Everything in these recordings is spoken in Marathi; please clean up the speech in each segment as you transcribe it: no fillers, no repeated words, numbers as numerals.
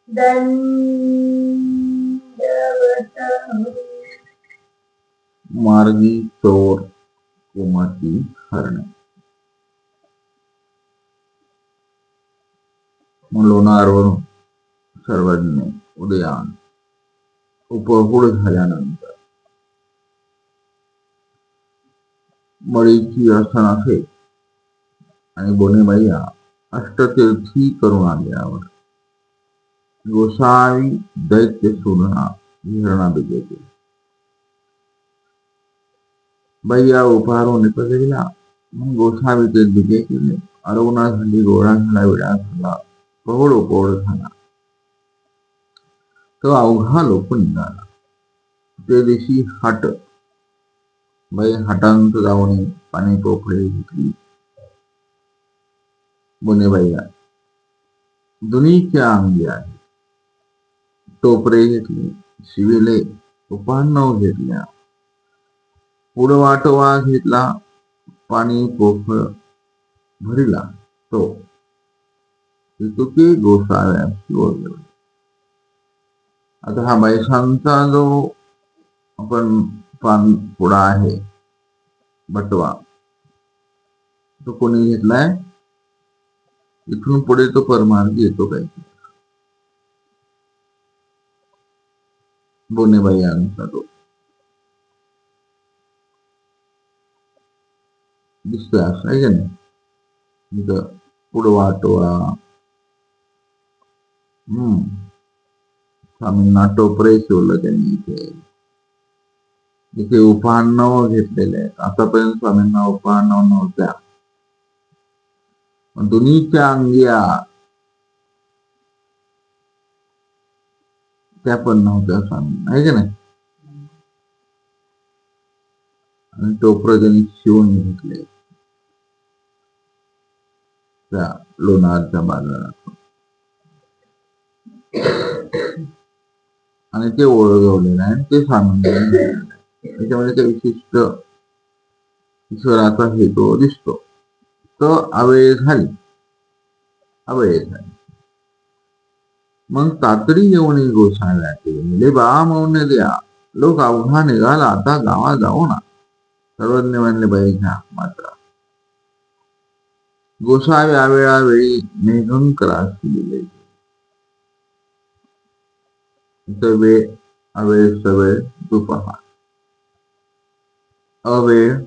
दंडवतः मार्गी चोर कुमती हरणे. मग लोणारवरून सर्वज्ञ उदयान उपहूड झाल्यानंतर मळीची आसन असे आणि बोनेबाईया अष्टतीर्थी करून आल्यावर गोसावी दैत्य सुना विहरणा बिजेते. बैया उपहारून निपजविला. मग गोसावी ते बिजे केले. अरवणा झाली, गोळा झाला, विडा झाला, पहोड उपहोड झाला. तो अवघा लोक निघाला. ते दिवशी हाट. बाई हाटांत जाऊन पाणी पोपळे घेतली. बोनेबाईया दुनीच्या अंगी आहे. टोपरे घेतले, शिविले, उपान्नव घेतल्या, पुडवाटवा घेतला, पाणी पोफळ भरिला. तो हेतुकी गोसाव्याशी ओरडले. आता हा बैसांचा जो आपण पान पुडा आहे बटवा, तो कोणी घेतलाय? इथून पुढे तो परमार्गी येतो काय? बोनेबाई यांचा तो दिसतोय असं आहे का नाही? इथं पुडवाटवा स्वामींना टोपरे शिवलं त्यांनी इथे उपान्नव घेतलेले आहेत. आतापर्यंत स्वामींना उपान्नव नव्हत्या. दुनीच्या अंगिया त्या पण नव्हत्या स्वामींना, आहे की नाही? आणि टोपर त्यांनी शिवून घेतले त्या लोणारच्या बाजारात आणि ते ओळखवलेलं आहे. ते स्वामींना त्याच्यामध्ये ते विशिष्ट ईश्वराचा हेतू दिसतो. तो अवेळ झाली. मग तातडी येऊन गोसाव्या केले. बा मौन द्या, लोक अवघा निघाला, आता गावा जाऊ ना. सर्वज्ञ म्हणले, बाई घ्या मात्र. गोसाव्या वेळावेळी मेघंकराशी दिले. वेळ अवेळ सवेळ दुपहार, अवेळ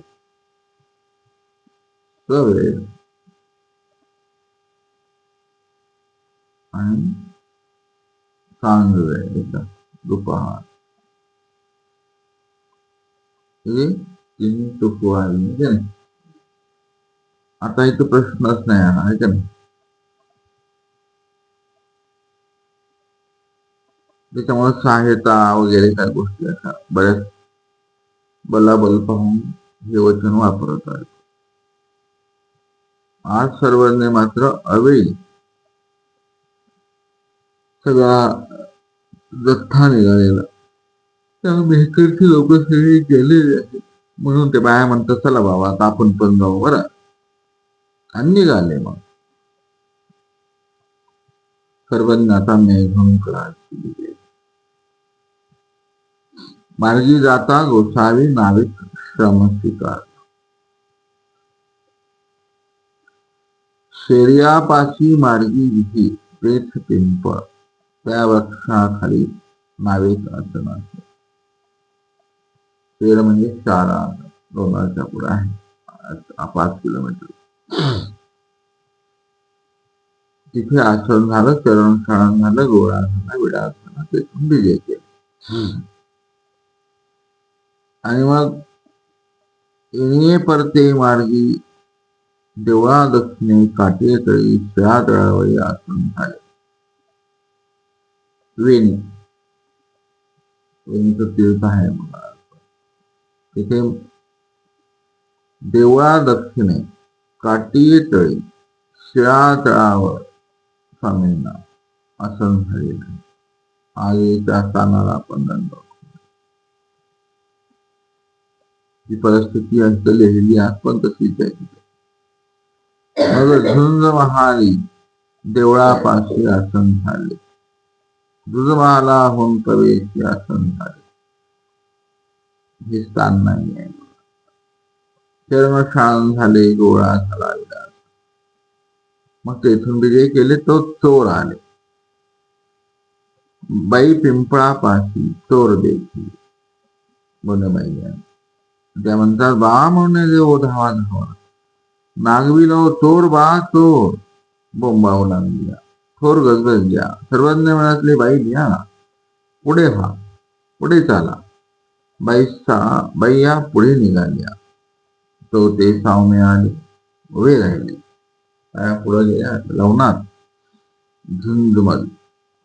सवेळ आणि सांज वेळ एकदा दुपहार, हे तिन्ही तुकू आहे. आता इथं प्रश्नच नाही आहे का नाही? त्याच्यामुळे सहायता वगैरे काय गोष्टी अशा बऱ्याच बलाबल पाहून हे वचन वापरत आहेत. आज सर्वांनी मात्र अवेळी सगळा जथ्था निघालेला. त्या मेहकरची लोक सगळी गेलेली आहेत. म्हणून ते बाया म्हणतात, चला बाबा आता आपण पण जाऊ बरं. आणि निघाले. मग सर्वांनी आता मेघंकराची मार्गी जाता गोसावी नाविक श्रमस्वीकार. शेर्यापाशी मार्गी विधी पेठ पिंपळ, त्या वृक्षाखाली नाविक आसन आहे. शेर म्हणजे शारा, लोणारच्या पुढे आहे 5 किलोमीटर. तिथे आसन झालं, चरणक्षण झालं, गोळा झाला, विडा झाला, तेथून विजय केला. आणि मग येणे परते मार्गी देवळा दक्षिणे काटेतळी त्या तळावरी आसन झाले. वेणीचं तीर्थ आहे मला. तिथे देवळा दक्षिणे काटेतळी शिळा तळावर स्वामींना आसन झालेलं आहे. आज त्या स्थानाला आपण दंड. ही परिस्थिती लिहिली आज पण तशीच आहे. मग झुंज महाली देवळापाशी आसन झाले. दुजमाला होऊन प्रवेश आसन झाले. हे स्थान नाही आहे. चर्मशान झाले, गोळा झाला विलास. मग तेथून विजय केले तो चोर आले. बाई पिंपळापाशी चोर देखी बनबाई. त्या म्हणतात बा म्हणून देव धावा धावा. नागविलो चोर बा चोर, बोंबावू लागल्या. थोर गजगजल्या. सर्वज्ञ मनातले बाई द्या, पुढे व्हा, पुढे चाला. बाई या पुढे निघाल्या. तो ते सावमे आले, उभे राहिले. पाया पुढे गेल्या. लवणात झुंजमल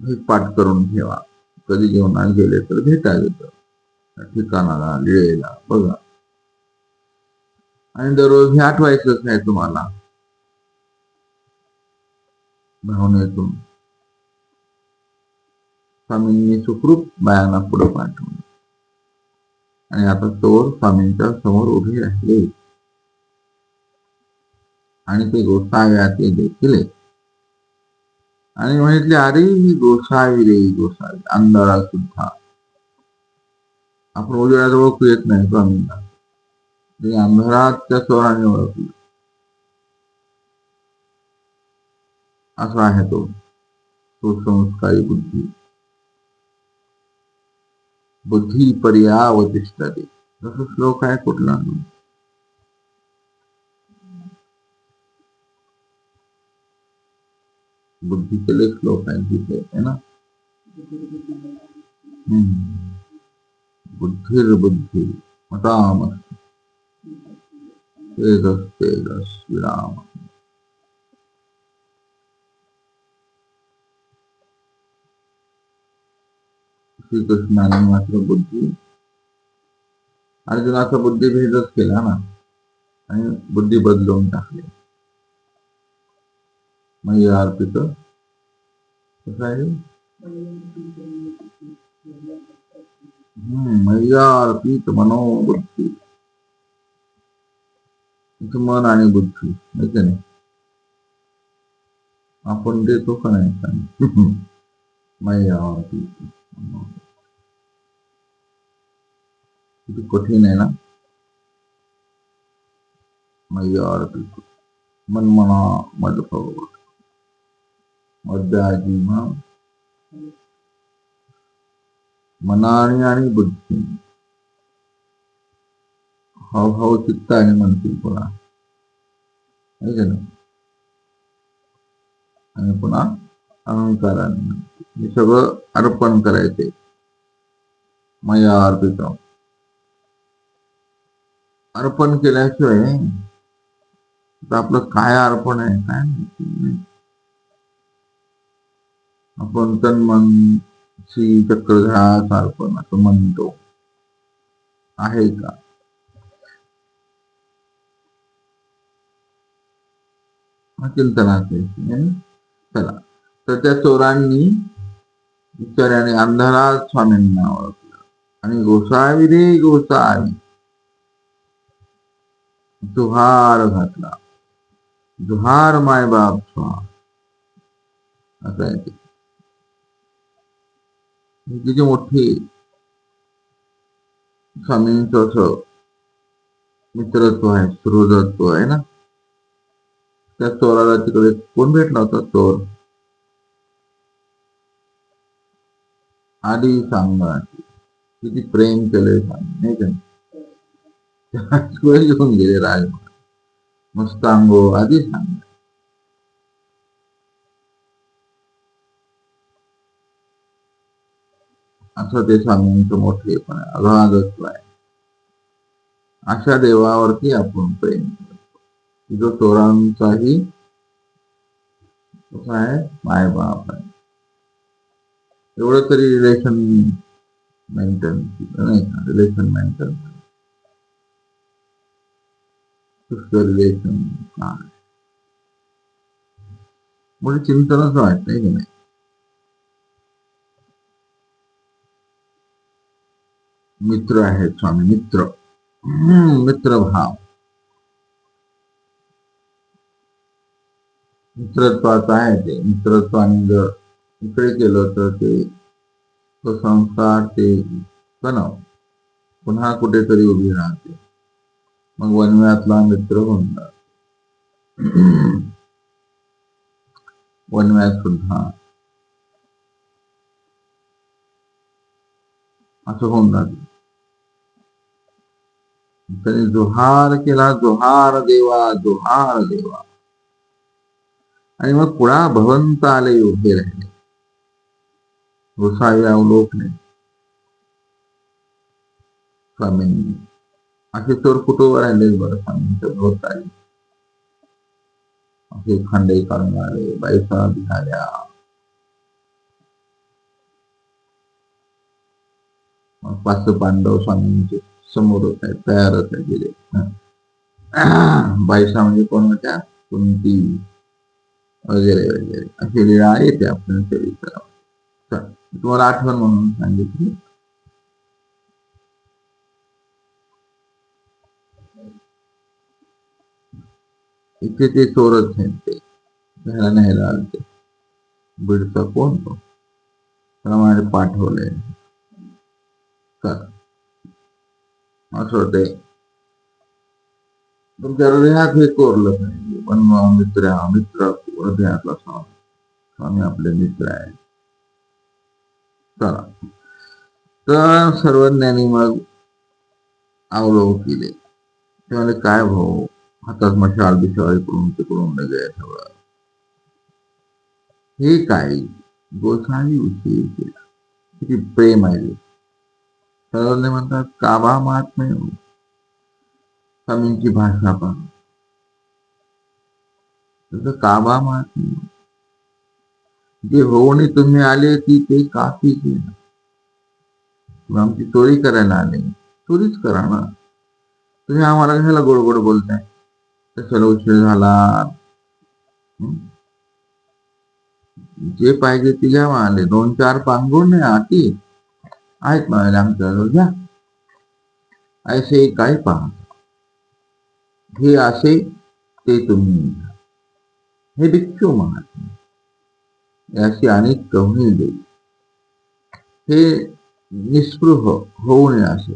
हे पाठ करून ठेवा. कधी जेवणात गेले तर भेटा येतं. ठिकाणाला लिळेला बघा. आणि दररोज हे आठवायचंच नाही तुम्हाला. भावनेतून स्वामींनी सुखरूप बायांना पुढे पाठवलं. आणि आता चोर स्वामींच्या समोर उभे राहिले. आणि ते गोसाव्याचे देखील. आणि म्हटले अरे ही गोसावी रे गोसावी. अंधारा सुद्धा आपण उजेडात ओळखू येत नाही स्वामींना. अंधारात त्या चोराने ओळखलं. असा आहे तो सुसंस्कारी बुद्धी. बुद्धी पर्यावतिष्ठते. जसं श्लोक आहे कुठला बुद्धीचे श्लोक आहे तिथे है ना. बुद्धिर्बुद्धी मतामस तेजस तेजस विराम. श्रीकृष्णाने मात्र बुद्धी अर्जुनाचा बुद्धिभेदच केला ना. आणि बुद्धी बदलवून टाकली. मग अर्पित कसं आहे. मैया अर्पित मनोबुद्धी. मन आणि बुद्धी माहिती नाही आपण देतो का नाही. मैया अर्पित किती कठीण आहे ना. मैया अर्पित मनमना मद भगवत मध्याजी मनाने आणि बुद्धी हावभाव चित्त आणि म्हणतील पुन्हा आणि पुन्हा अहंकाराने हे सगळं अर्पण करायचे. मया अर्पित. अर्पण केल्याशिवाय आपलं काय अर्पण आहे काय माहिती. आपण तन मन श्री चक्रधास अर्पण असं म्हणतो आहे का. चिंतनाचे चला. तर त्या चोरांनी बिचाऱ्याने अंधारात स्वामींना ओळखलं. आणि गोसावी रे गोसावी जुहार घातला. जुहार मायबाप स्वा. असं आहे ते. तिची मोठी स्वामींचं असं मित्रत्व आहे, सुहृदत्व आहे ना. त्या चोराला तिकडे कोण भेटला होता. चोर आधी सांगा किती प्रेम केले नाही का. घेऊन गेले राजमार्ग. मस्तांगो आधी सांग. असं ते स्वामींचं मोठे पण अगाधत्व आहे. अशा देवावरती आपण प्रेम करतो जो चोरांचाही कसा आहे मायबाप आहे. एवढं तरी रिलेशन मेंटेन नाही का. रिलेशन मेंटेन रिलेशन काय म्हणजे चिंतनच वाटत नाही की नाही. मित्र आहेत स्वामी. मित्र भाव मित्रत्वाचं आहे ते. मित्रत्वाने जर इकडे केलं तर ते तो संस्कार ते कणव पुन्हा कुठेतरी उभी राहते. मग वनव्यातला मित्र होणार. वनव्यात सुद्धा असं होऊन जाते. त्यांनी जोहार केला, जोहार देवा, जोहार देवा. आणि मग पुढा भवंत आले उभे राहिले. गोसावी अवलोकले स्वामींनी. असे चोर कुटुंब राहिले बरं स्वामींच्या भोवताली. असे खांडे काढणारे बायसा झाल्या. मग पाच पांडव स्वामींचे समोरच आहे, तयारच आहे गेले. बायसा म्हणजे कोण होत्या? कुंती वगैरे वगैरे अशी लीळा येते आपण चरित्रावर. तुम्हाला आठवण म्हणून सांगितली. इथे ते चोरच आहेत ते घ्यायला न्यायला आलते. बीडचा कोण तो? त्याला पाठवले. असं होते तुमच्या हृदयात हे कोरलं पाहिजे. पण मित्र हृदयातला स्वामी आपले मित्र आहे. चला तर सर्वज्ञानी मग अवलोक केले. ते म्हणजे काय भाऊ, हातात मशाल बिशाल करून तिकडून निघाय सगळं. हे काय गोसावी उशीर केला. किती प्रेम आहे. सर्वज्ञ म्हणतात काबा मात नाही. स्वामींची भाषा पण तसं काबा मात नाही. जे होऊन तुम्ही आले ती ते काफी केलं. आमची चोरी करायला आले, चोरीच करा ना. तुम्ही आम्हाला कशाला गोड गोड बोलताय? कशाला उशीर झाला? जे पाहिजे ते घ्या आले. 2-4 पांघरून नाही आती आहेत म्हणाले आमच्याजवळ, घ्या. ऐसे काय पहा, हे असे ते तुम्ही हे भिक्षू महात्मा याशी अनेक कवणी देईल. हे निस्पृह होऊ नये असे.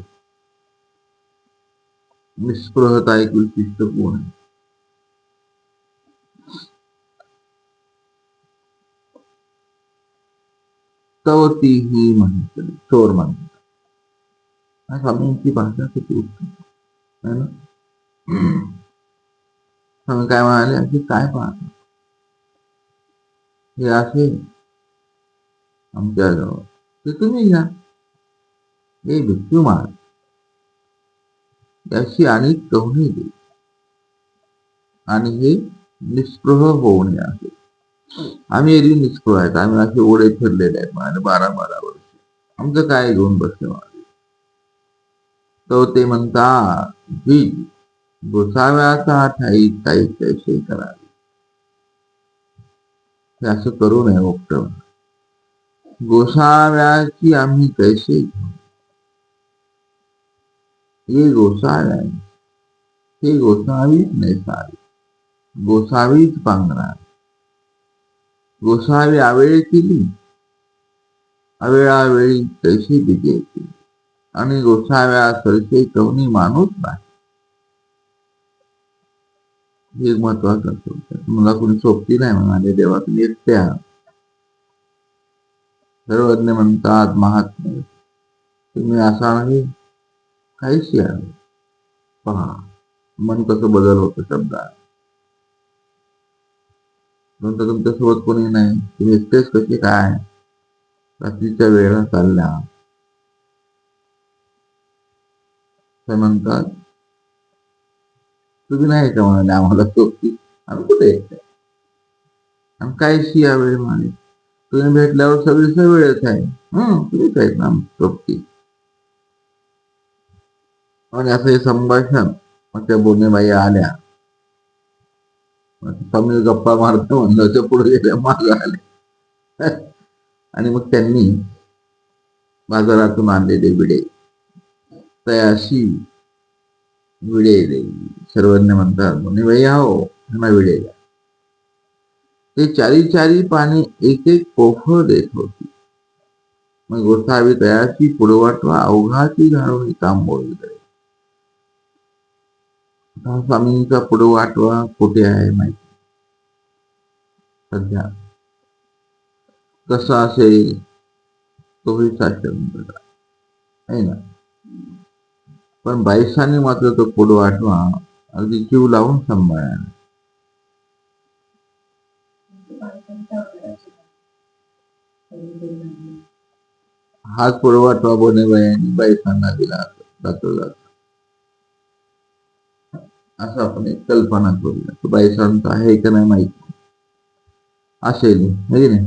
निस्पृहता एक विशिष्ट गुण आहे. तव ती ही म्हणते चोर म्हणतात. स्वामींची भाषा किती उत्तम आहे ना. स्वामी काय म्हणाले, असे काय पाहता, हे असे आमच्याजवळ ते तुम्ही घ्या. हे भिक्षू महाराज याशी अनेक कवणी दे. आणि हे निस्पृह होऊ नये असे. आम्ही एरवी निस्पृह आहेत. आम्ही असे ओढे फिरलेले आहेत म्हणाले 12-12 वर्ष. आमचं काय घेऊन बसले म्हणाले. तो ते म्हणतात जी गोसाव्याचा ठाई ठाई कैसे करावे. हे असं करू नये. उक्त गोसाव्याची आम्ही कैसे घेऊ. हे गोसाव्या, हे गोसावीच नेसावी, गोसावीच पांघरावी. गोसावी आवेळी केली, अवेळावेळी कैसी बिजेची. आणि गोसाव्या सरसे कवनी माणूस नाही. हे महत्वाचं असतं. मला कोणी सोबती नाही म्हणाले, देवा तुम्ही एकटे आहात. सर्वज्ञ म्हणतात महात्मे तुम्ही असा नाही काहीशी आहे. पहा मन कसं बदल होतं शब्दात. नंतर तुमच्यासोबत कोणी नाही, तुम्ही एकटेच कसे काय रात्रीच्या वेळेला चालल्या. ते म्हणतात तुम्ही नाही का म्हणाले आम्हाला सोबती. आम्ही कुठे येते आणि काहीशी या वेळ म्हणाले. तुम्ही भेटल्यावर सगळी वेळच आहे. तुम्हीच आहेत ना सोबती. आणि असं हे संभाषण मग त्या बोनेबाई आल्या. स्वामी गप्पा मारतो म्हणलं ते पुढे गेल्या, माग आले. आणि मग त्यांनी बाजारातून आणलेले विडे तयाशी विडे दिली. सर्वज्ञ म्हणतात बोनेबाई आहो त्यांना विडे द्या. ते 4 पाणी एक एक कोफळ देत होती. मग गोष्ट हवी तयाची पुढे वाटवा अवघाची घालून काम बोलले. स्वामींचा पुढे वाटवा कुठे आहे माहिती सध्या कसा असेल तोही साक्षर आहे ना. पण बाईसाने मात्र तो पुढे वाटवा अगदी जीव लावून सांभाळा. हाच पुढे वाटवा बोनेबाई बाईसांना दिला जातो असं आपण एक कल्पना करूया. बाईसांचा आहे का नाही माहिती असेल नाही नाही.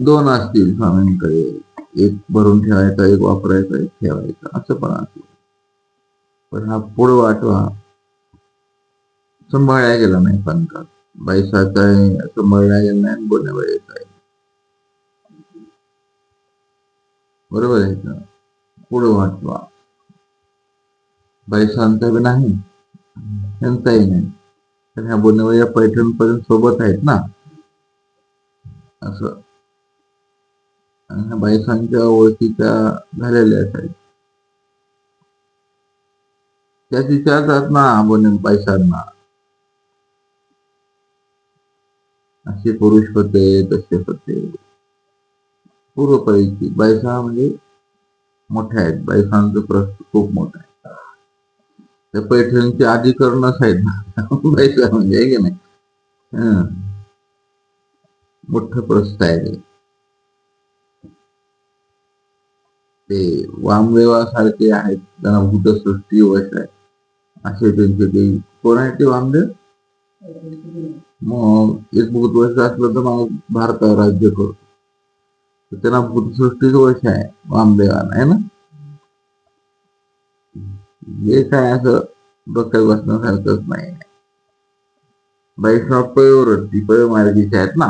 दोन असतील स्वामींकडे, एक भरून ठेवायचा एक वापरायचा एक ठेवायचा असं पण असेल. पण हा पुढे वाटवा सांभाळला गेला नाही पंथात. बाईसाचा आहे सांभाळला गेला नाही बोनेबाईचा आहे. बरोबर आहे का. पुढे वाटवा बाईसांचा बी नाही त्यांचाही नाही. तर ह्या बोनेबाई पैठण पर्यंत सोबत आहेत ना असं. आणि ह्या बाईसांच्या ओळखीच्या झालेल्या आहेत. त्या विचारतात ना बोने बाईसांना असे पुरुष होते तसे होते. पूर्वपैकी बाईसा म्हणजे मोठ्या आहेत. बाईसांचं प्रस्त खूप मोठं आहे. त्या पैठणचे अधिकरणच आहेत ना बाईसा म्हणजे आहे की नाही. मोठं प्रस्त आहे ते. वामदेवासारखे आहेत त्यांना भूतसृष्टी वश आहे असे त्यांचे ते. कोण आहे ते वामदेव. मग एक भूत वश असलं तर मग भारतावर राज्य करतो. त्यांना भूतसृष्टीच वश आहे वामदेवाला आहे ना. हे काय असं डोक्यात बसण्यासारखंच नाही. वैष्णव पयोवृत्ती पयोमार्गीचे आहेत ना.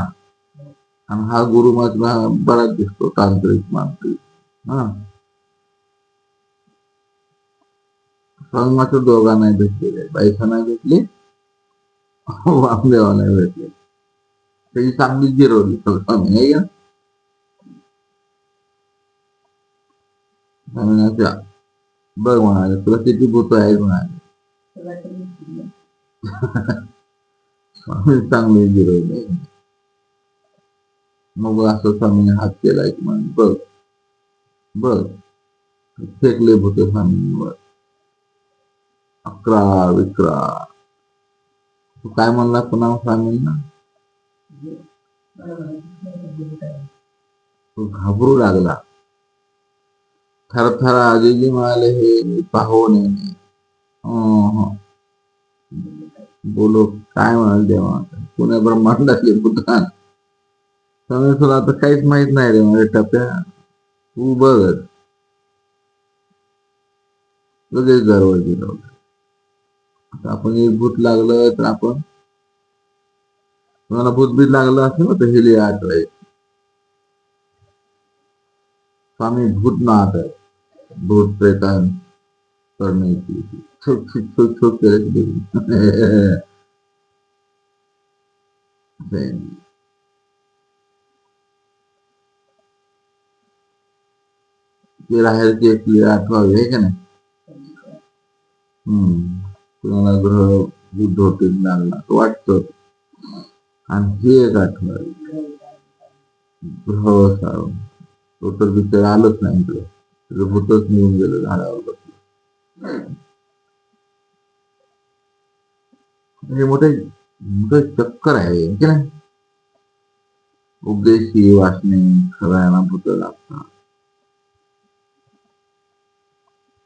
आणि हा गुरु मात्र बराच दिसतो तांत्रिक मांत्रिक. हा स्वामी मात्र दोघा नाही भेटलेले. बाईसा नाही भेटले वामदेवा नाही भेटले. त्याची चांगली जिरवली स्वामी नाही का. स्वामीनाच्या बघ म्हणाले तुला किती भूत आहेत म्हणाले. स्वामी चांगले जिरवले. मग असं स्वामीने हात केलाय की म्हणे बघ बघ फेकले भूत स्वामींवर 11 विक्रा. तू काय म्हणला पुन्हा स्वामींना. तो घाबरू लागला. थरथर आजीजी म्हणाले हे पाहून बोलो काय म्हणाल तेव्हा पुण्या ब्रह्मांडातले भूतान. स्वामी तुला आता काहीच माहित नाही रे माझ्या टप्प्या. तू बघ लगेच जवळ गेलो. आपण एक भूत लागलं तर आपण तुम्हाला भूतबीत लागलं असेल ना तर हेली आठवायचं. स्वामी भूतनाथ आहे. भूत प्रेतान करण्याची छोट छोट छोट ते राहायची एक आठवावी आहे का नाही. कुणाला ग्रह बुद्ध होतील लागला वाटतं. आणि ही एक आठवावी ग्रह सारून तो तर बिचार आलंच नाही इकडे. त्याचं भूतच निघून गेलं झाडावर बसलं. हे मोठे मोठे चक्कर आहे की नाही. उपदेशी वाचणे सगळ्यांना भूत लागतात.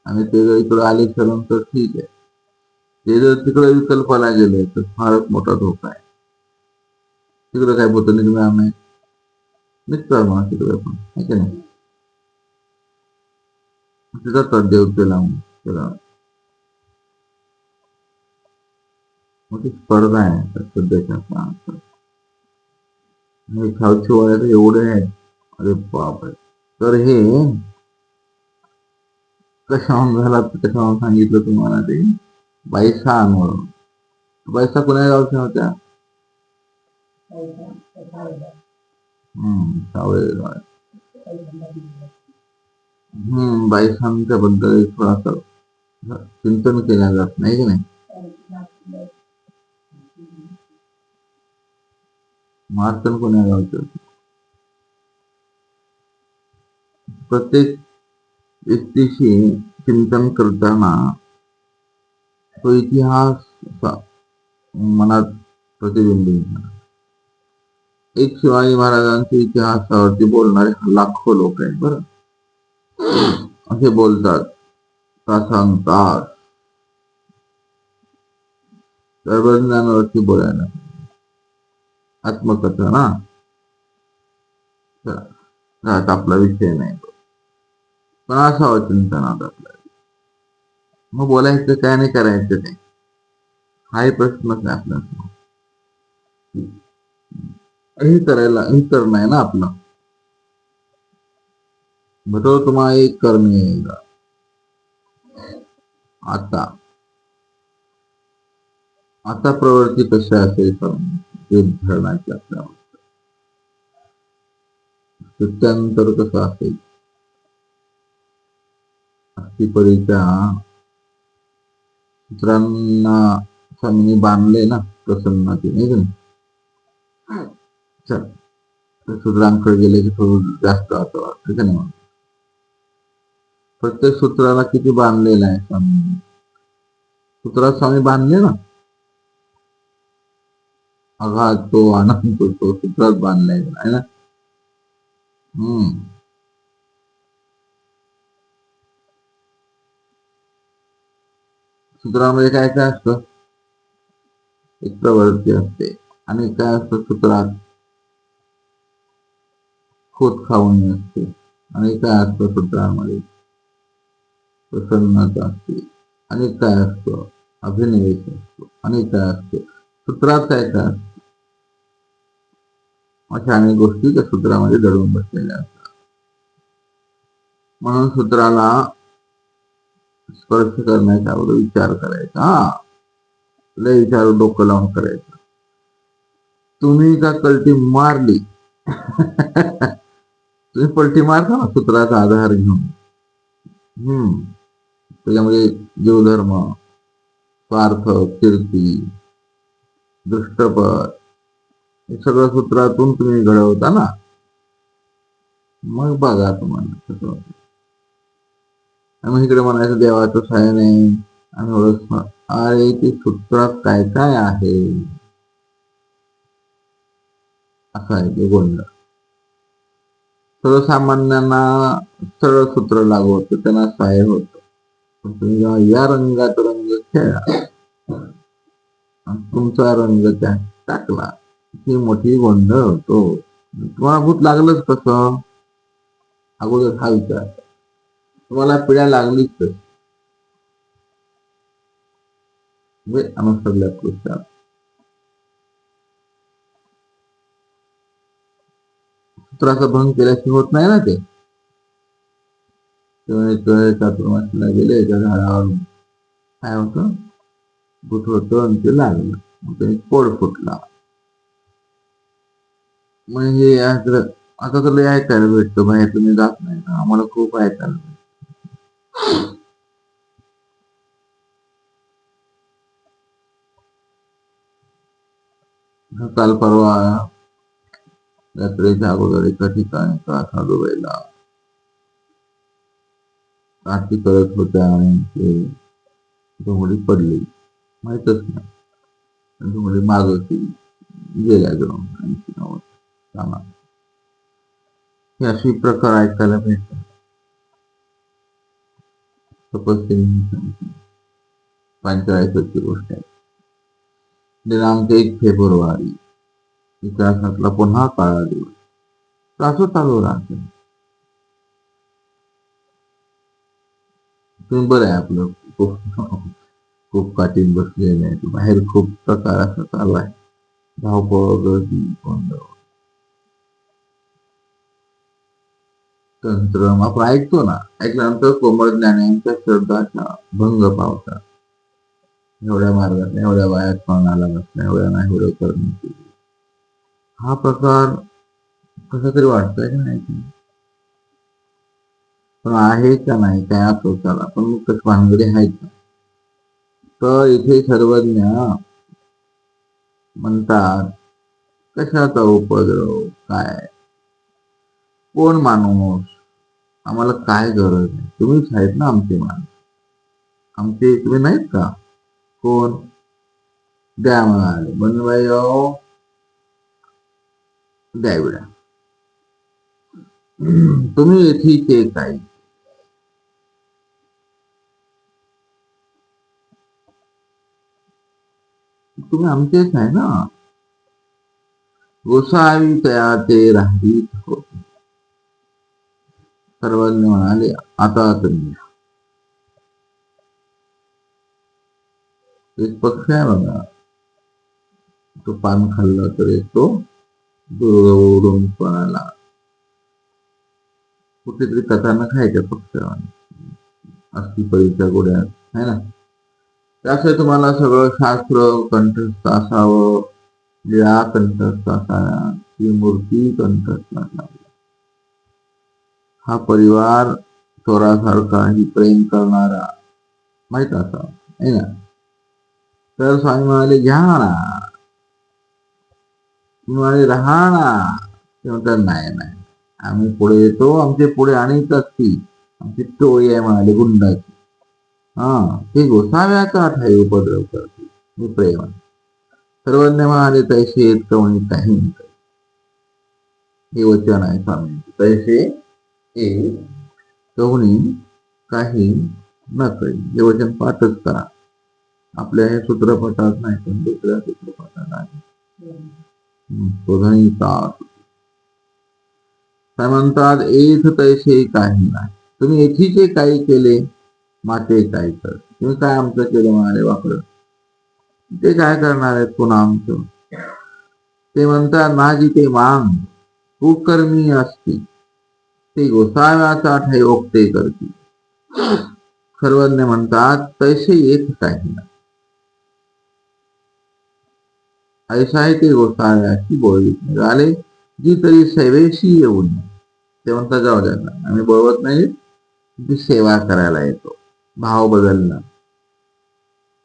आणि ते जर इकडे आले करून तर ठीक आहे. ते जर तिकडे विकल्पाला गेले तर फारच मोठा धोका आहे. तिकडे काय भूत निघणार नाही. निघतात म्हणा तिकडे पण आहे की नाही. जातात देवतेला त्याला मोठी स्पर्धा आहे सध्याच्या काळात. खालची वयात एवढे आहेत अरे बापरे. तर हे कशाहून झाला कशाहून सांगितलं तुम्हाला ते बाईसा म्हणून. बाईसा कुण्या गावच्या होत्या. सावळे बायसांच्या बद्दल थोडासा चिंतन केलं जात नाही की नाही. मार्तन कोण्या गावचं. प्रत्येक व्यक्तीशी चिंतन करताना तो इतिहास मनात प्रतिबिंबित होणार. एक शिवाजी महाराजांच्या इतिहासावरती बोलणारे लाखो लोक आहेत बरं. असे बोलतात तासन तास सर्वज्ञानावरती बोलायला. आत्मकथा ना आपला विषय नाही, पण असावं चिंतनात आपल्याला. मग बोलायचं काय नाही करायचं काय, हाही प्रश्नच आहे आपला. हे करायला हे करणं आहे ना आपलं. बरोबर. तुम्हाला एक करणे येईल आता. आता प्रवृत्ती कशी असेल धरण्याची आपल्या त्यानंतर कसं असेल. अस्थीपरीच्या सूत्रांना स्वामींनी बांधले ना प्रसन्नाची, नाही का. सूत्रांकडे गेले की थोडं जास्त असं वाटतं का नाही. प्रत्येक सूत्राला किती बांधलेलं आहे स्वामी. सूत्रात स्वामी बांधले ना. अघात तो आनंद तो सूत्रात बांधलाय आहे ना. सूत्रामध्ये काय काय असतं. एक प्रवृत्ती असते आणि काय असतं सूत्रात. खोत खाऊन असते आणि काय असतं सूत्रामध्ये. प्रसन्नता असते आणि काय असतं. अभिनिवेश असतो आणि काय असतं सूत्रात काय काय असतं. अशा अनेक गोष्टी त्या सूत्रामध्ये दडून बसलेल्या असतात. म्हणून सूत्राला स्पर्श करण्याच्या अगोदर विचार करायचा. लय विचार डोकं लावून करायचं. तुम्ही का कलटी मारली तुम्ही पलटी मारता ना सूत्राचा आधार घेऊन. त्याच्यामध्ये जीवधर्म, स्वार्थ, कीर्ती, दृष्टपद हे सगळं सूत्रातून तुम्ही घडवता ना. मग बघा तुम्हाला कसं होतं. आम्ही इकडे म्हणायचं देवाचं सहाय्य नाही आणि अरे ते सूत्रात काय काय आहे असं आहे ते गोंधळ. सर्वसामान्यांना सरळ सूत्र लागू होतं, त्यांना सहाय्य होतं. पण तुम्ही जेव्हा या रंगात रंग खेळा तुमचा रंग त्या टाकला की मोठी गोंधळ होतो. तुम्हाला भूत लागलंच कसं. अगोदर हा विचार. तुम्हाला पिढ्या लागलीच कशी अनुसरल्या पुरुषात. सूत्राचा भंग केल्याशिवाय होत नाही ना ते. चातुर्मासीला गेले त्या झाडावर काय होतं भूत होतं आणि ते लागलं. मग त्याने पोड फुटला. म्हणजे आता तर लय ऐकायला भेटतं. बाहेर तुम्ही जात नाही ना, आम्हाला खूप ऐकायला भेटतं. काल परवा यात्रेच्या अगोदर एका ठिकाणी साधूबाईला आरती करत होत्या आणि ते डोंगरी पडली. माहीतच नाही. डोंगरी मागवती गेल्या जाऊन 80-90 हे अशी प्रकार ऐकायला भेटतात. तपस्वी 45ची गोष्ट आहे. दिनांक 1 फेब्रुवारी इतिहासातला पुन्हा काळा दिवस. असं चालू राहते. तुम्ही बरं आहे आपलं खूप काठीण बसलेलं आहे. बाहेर खूप प्रकार असा चालू आहे. धावपळ, गर्दी, गोंधळ, तंत्र आपण ऐकतो ना. ऐकल्यानंतर कोमल ज्ञानांच्या श्रद्धाच्या भंग पावतात. एवढ्या मार्गात एवढ्या वयात कोणाला नसल्या एवढ्या नाही एवढं करण्याची. हा प्रकार कसा तरी वाटतोय की नाही. पण आहे का नाही काय असो त्याला पण कसं भानगडी आहेत. तर इथे सर्वज्ञ म्हणतात कशाचा उपद्रव काय कोण माणूस आम्हाला काय गरज आहे तुम्हीच आहेत ना आमचे माणूस आमचे तुम्ही नाहीत का कोण द्या म्हणाले बनवाई द्याविडा तुम्ही येथीचे काही तुम्ही आमचेच आहे ना गोसावी तयाचे राहित होते सर्वज्ञ म्हणाले आता तुम्ही एक पक्ष आहे बघा तो पान खाल्ला तर तो दुर्गवून पळाला कुठेतरी कथानं खायच्या पक्षाने अस्थिपरीच्या गोड्या है ना त्यासाठी तुम्हाला सगळं शास्त्र कंठस्थ असावं लीळा कंठस्थ असाव्या ती मूर्ती कंठस्थ असावी हा परिवार चोरासारखा ही प्रेम करणारा माहित असावा है ना तर स्वामी म्हणाले घ्या ना म्हणाले राहा ना ते म्हणतात नाही नाही आम्ही पुढे येतो आमचे पुढे अनेक असतील आमची टोळी आहे म्हणाले गुंडाची ते गोसाव्याचा ठाई उपद्रव करते मी प्रेम सर्वज्ञ म्हणाले तैसे येत कवणी काही नाही हे वचन आहे स्वामी तैसे एक कवणी काही न कळी हे वचन पाठच करा आपल्या हे सूत्रपटात नाही पण दुसऱ्या सूत्रपटात आहे काय म्हणतात एथ तैसे काही नाही तुम्ही एथीचे काही केले माते काय कर तुम्ही काय आमचं केलं म्हणाले वापरत ते काय करणार आहेत पुन्हा आमचं ते म्हणतात माझी ते मांग कुकर्मी असती ते गोसाव्याचा ठाई ओक्ते करती सर्वज्ञ म्हणतात तैसे येत काही नाही ऐसा आहे ते गोसाव्याची बोलवी निघाले जी तरी सेवेशी येऊन ते म्हणतात जाऊ द्या आम्ही बोलवत नाही ती सेवा करायला येतो भाव बदलला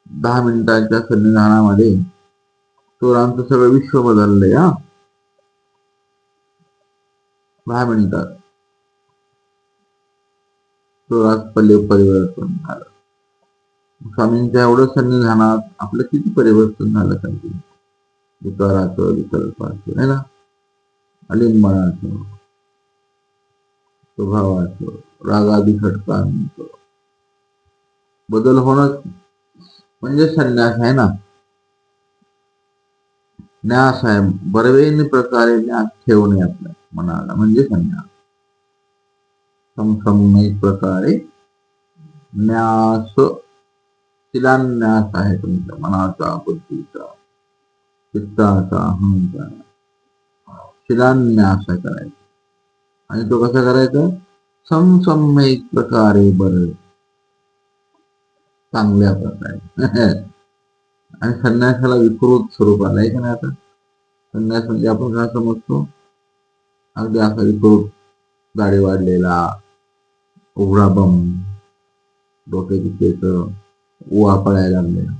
10 मिनिटांच्या सन्निधानामध्ये चोरांचं सगळं विश्व बदललंय 10 मिनिटात चोरात परिवर्तन झालं स्वामींच्या एवढं सन्निधानात आपलं किती परिवर्तन झालं पाहिजे विकाराचं विकल्पाचं है ना अलिंबनाचं स्वभावाचं रागादी खटकांचं बदल होणं म्हणजे संन्यास आहे ना न्यास आहे बरवेन प्रकारे न्यास ठेवणे आपल्या मनाला म्हणजे संन्यास समसमयिक प्रकारे न्यास शिलान्यास आहे तुमच्या मनाचा बुद्धीचा चित्ताचा अहंकार शिलान्यास करायचा आणि तो कसा करायचा समसमयिक प्रकारे बरं चांगल्या प्रकारे आणि संन्यासाला विकृत स्वरूप आलाय का नाही आता संन्यास म्हणजे आपण काय समजतो अगदी असा विकृत दाढी वाढलेला उघडा बम डोक्याची केस उवा पडायला लागलेला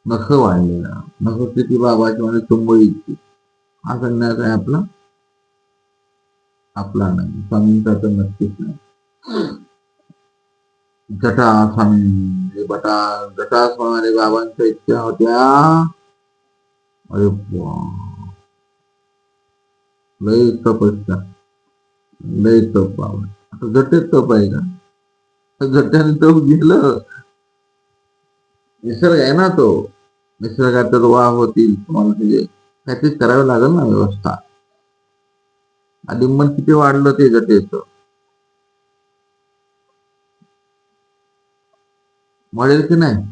नख वाढलेला नख किती बाबाची म्हणजे तुंबळीची हा संन्यास आहे आपला नाही स्वामींचा तर नक्कीच नाही जटा स्वामी जटा स्वामी बाबांच्या इच्छा होत्या अरे लय तपस्या लय तप आता जटेत तप आहे का जट्याने तप गेलं निसर्ग आहे ना तो निसर्गात वाह होतील तुम्हाला म्हणजे काहीतरी करावं लागेल ना व्यवस्था आलिंबन किती वाढलं ते जटेच वाढेल की नाही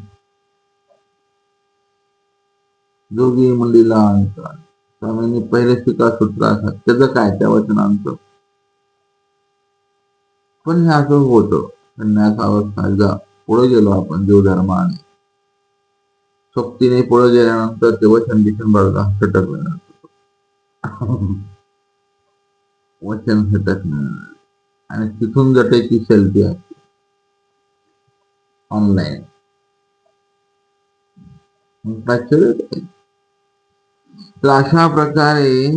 जोगी मुलीला स्वामींनी पहिले शिका सूत्र असतात त्याचं काय त्या वचनांचं पण हे असं होतं संन्यास अवस्था पुढे गेलो आपण देवधर्माने सोबतीने पुढे गेल्यानंतर ते वचन बिचन बघा खटकलं वचन खटकणं आणि तिथून जटेची सेल्फी असते ऑनलाईन. तर अशा प्रकारे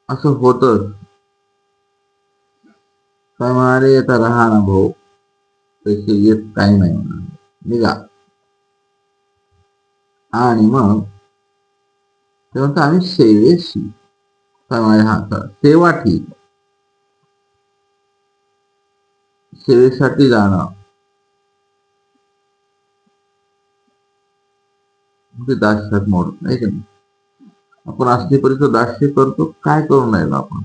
असं होतच. काय म्हणाले, आता राहा ना भाऊ, पैसे येत काही नाही म्हणा, निघा. आणि मग तेव्हा आम्ही सेवेशी काय म्हणाले, हा तर सेवा ठीक, सेवेसाठी जाणं म्हणजे दास्यात मोडत नाही का नाही. आपण असली परिस्थिती दास्य करतो, काय करून राहिलो आपण.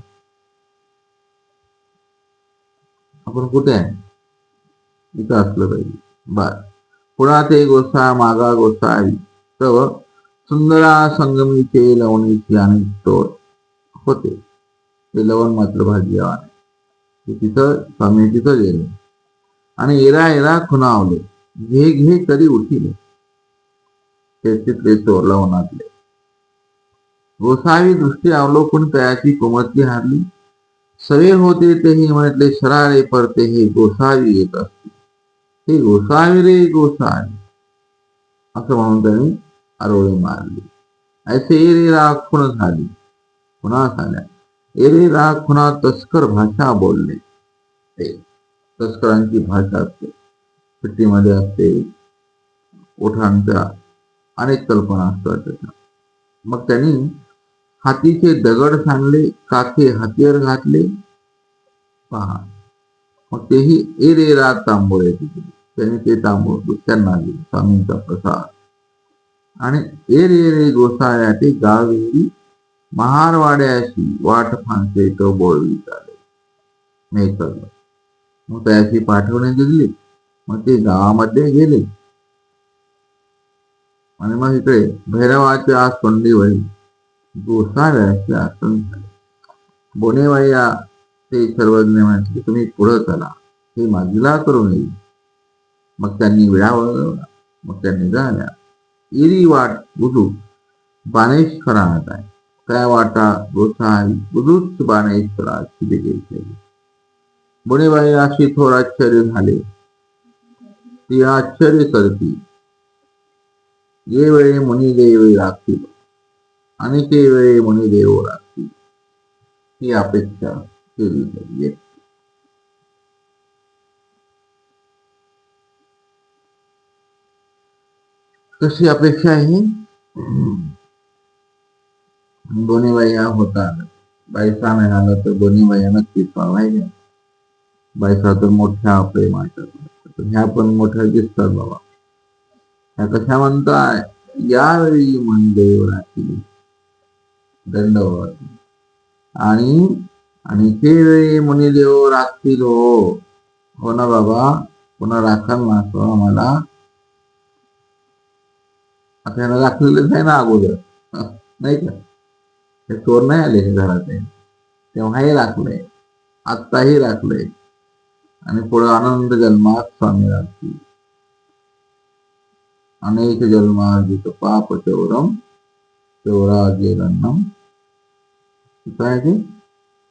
आपण कुठे आहे, इथं असलं पाहिजे. बर, पुढा ते गोसा मागा गोसावी तव सुंदरा संगमीचे लवणीची आणि तोड होते. ते लवण मात्र भाजी तिथं स्वामी तिथं गेले आणि एरा एरा खुणावले, घे घे कधी उठिले, ते तिथले चोर लवणातले. गोसावी दृष्टी अवलोकून तयाची कोमतली हारली. सवे होते तेही म्हटले शराळे परते, हे गोसावी येत असते. हे गोसावी रे गोसावी, असं म्हणून त्यांनी आरोळी मारली. ऐसे एरे राग खुण झाली, खुणा झाल्या. एरे राग खुणा तस्कर भाषा बोलले. ते तस्करांची भाषा असते, सुट्टीमध्ये असते, ओठांच्या अनेक कल्पना असतात त्याच्या. मग त्यांनी हातीचे दगड सांडले, काखे हातीवर घातले. पहा, मग तेही एरे राग तांबोळे तिथे त्यांनी ते तांबूळ त्यांना दिले, स्वामींचा प्रसाद. आणि एरे रे गोसाळ्या ते गावेरी, महारवाड्याशी वाट फांसे तो बोलवी चाले. मेकल मग त्याची पाठवणे दिली. मग ते गावामध्ये गेले आणि मग इकडे भैरवाच्या सोंडीवरी गोसाव्याचे आसन झाले. बोनेवाया ते सर्वज्ञ म्हटले, तुम्ही पुढं चला, हे मागीला करून येईल. मग त्यांनी विडा वळवला, मग त्यांनी झाल्या. इरी वाट बुजू बाणेश्वरात आहे. त्या वाटा गोसावी बुजूच बाणेश्वराची गेली. बोनेबाई अशी थोर आश्चर्य झाले. ती आश्चर्य करती, ये वेळे मुनिदेव लागतील आणि ते वेळे मुनिदेव लागतील, ही अपेक्षा केली पाहिजे. कशी अपेक्षा आहे, दोन्ही बाया होतात. बायसा मिळाला तर दोन्ही बाया नक्कीच पाहायच्या. बायसा तर मोठ्या प्रेमाच्या, ह्या पण मोठ्या दिसतात बाबा. ह्या कशा म्हणताय, यावेळी मनदेव राहतील दंडवत, आणि आणि ते वेळी मुनिदेव राखतील. हो ना बाबा, पुन्हा राखाल ना आम्हाला. आता ह्याला राखलेलंच आहे ना अगोदर, नाही का. हे चोर नाही आले हे घरात, तेव्हाही राखलंय, आत्ताही राखलंय, आणि पुढे आनंद जन्मात स्वामी राखतील. अनेक जन्मार्जित पाप चौरम चौराग्यरन्नम, काय ते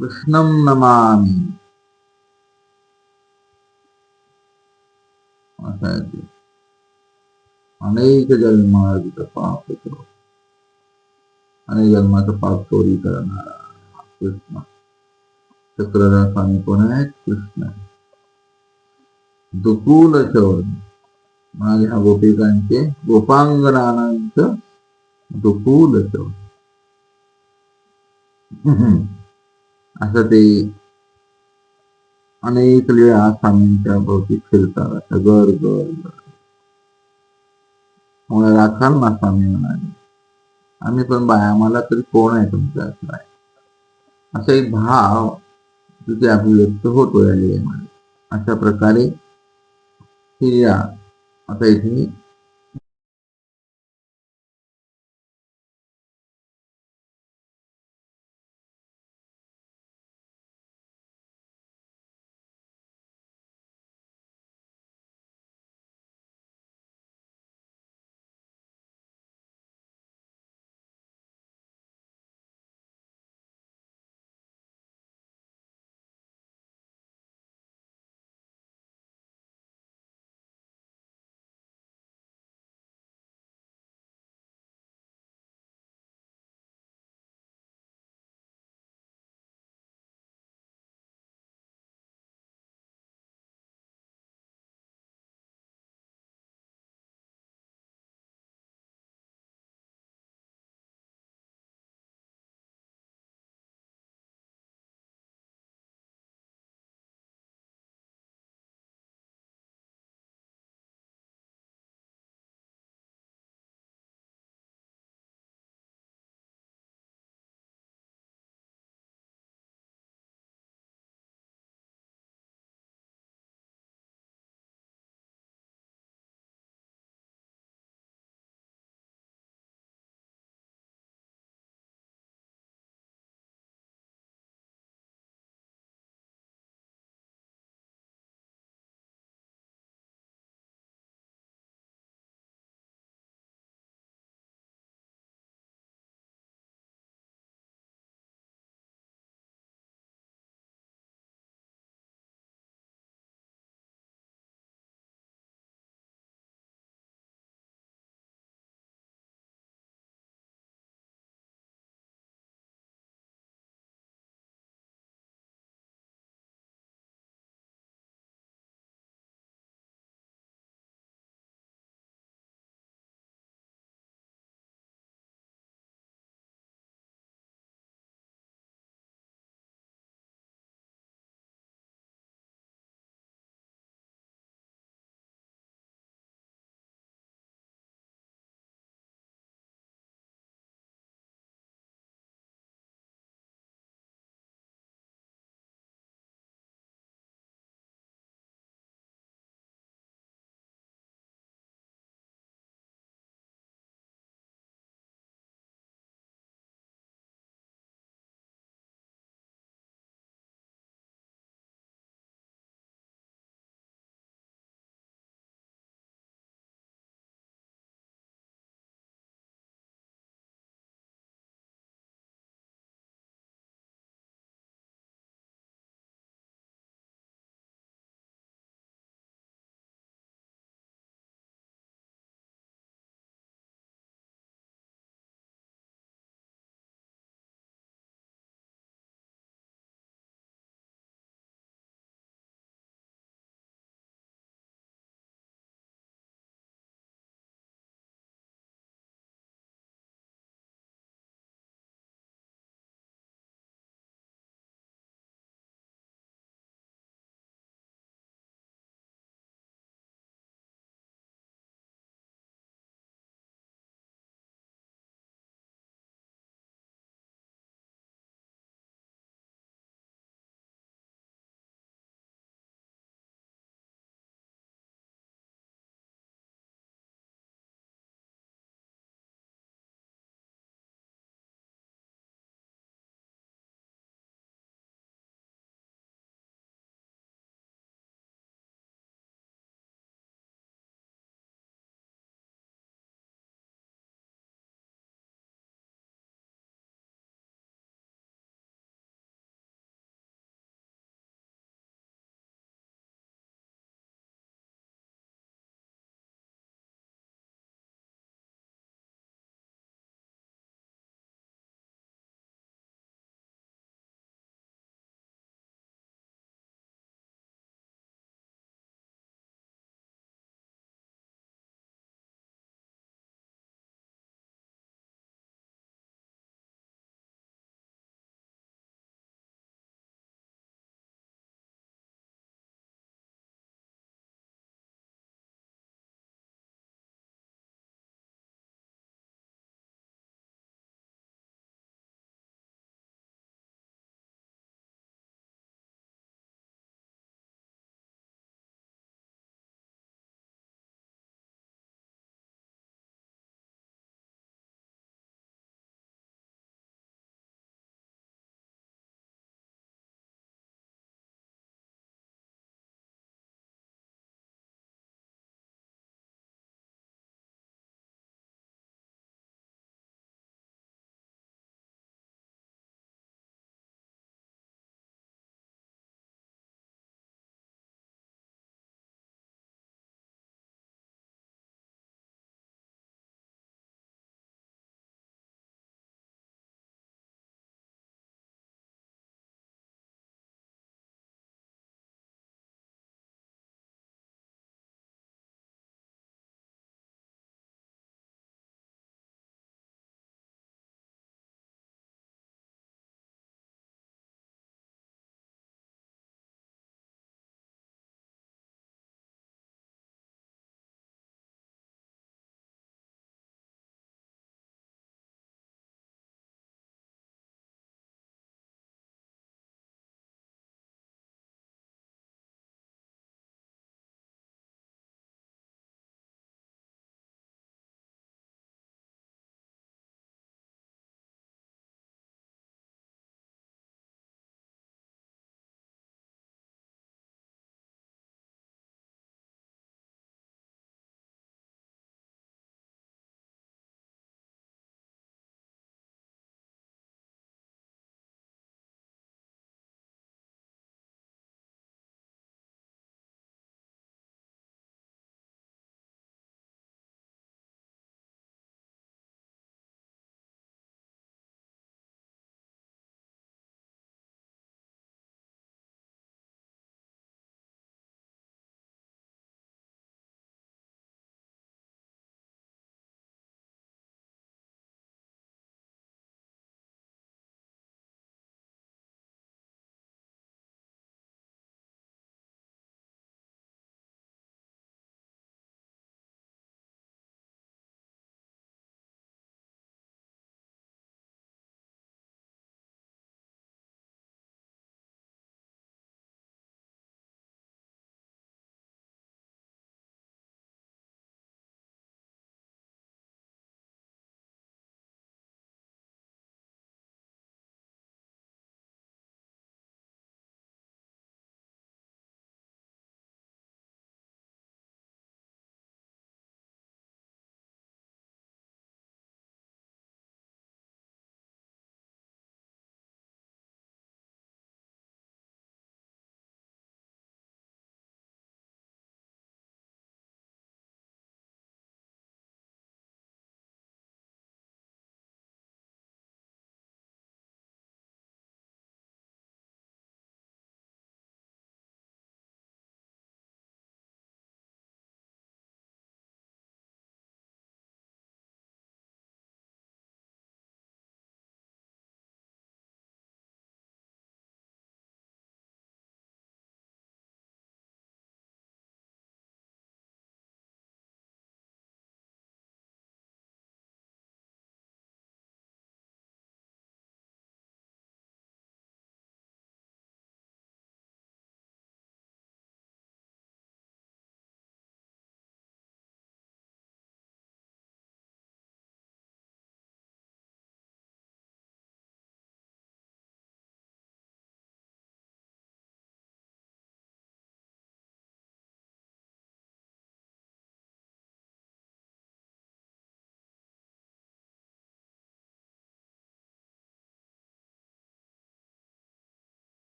कृष्णम नमामि, असं आहे ते. अनेक जन्मार्जित पाप चौरम, अनेक जन्माचं पाप चोरी करणारा कृष्ण. चक्रधर स्वामी कोण आहे, कृष्ण. दुकूल चौर, माझ्या गोपिकांचे गोपांगनांचं दुकूल चौर. असं ते अनेक लीळा स्वामींच्या भोवती फिरतात, असं गर गर गर. मग राखाल ना स्वामी म्हणाले, आम्ही पण बाय, आम्हाला तरी कोण आहे तुमच्या असं आहे. असा एक भाव तिथे अभिव्यक्त होतो या लीळेमध्ये. अशा प्रकारे ही लीळा आता इथे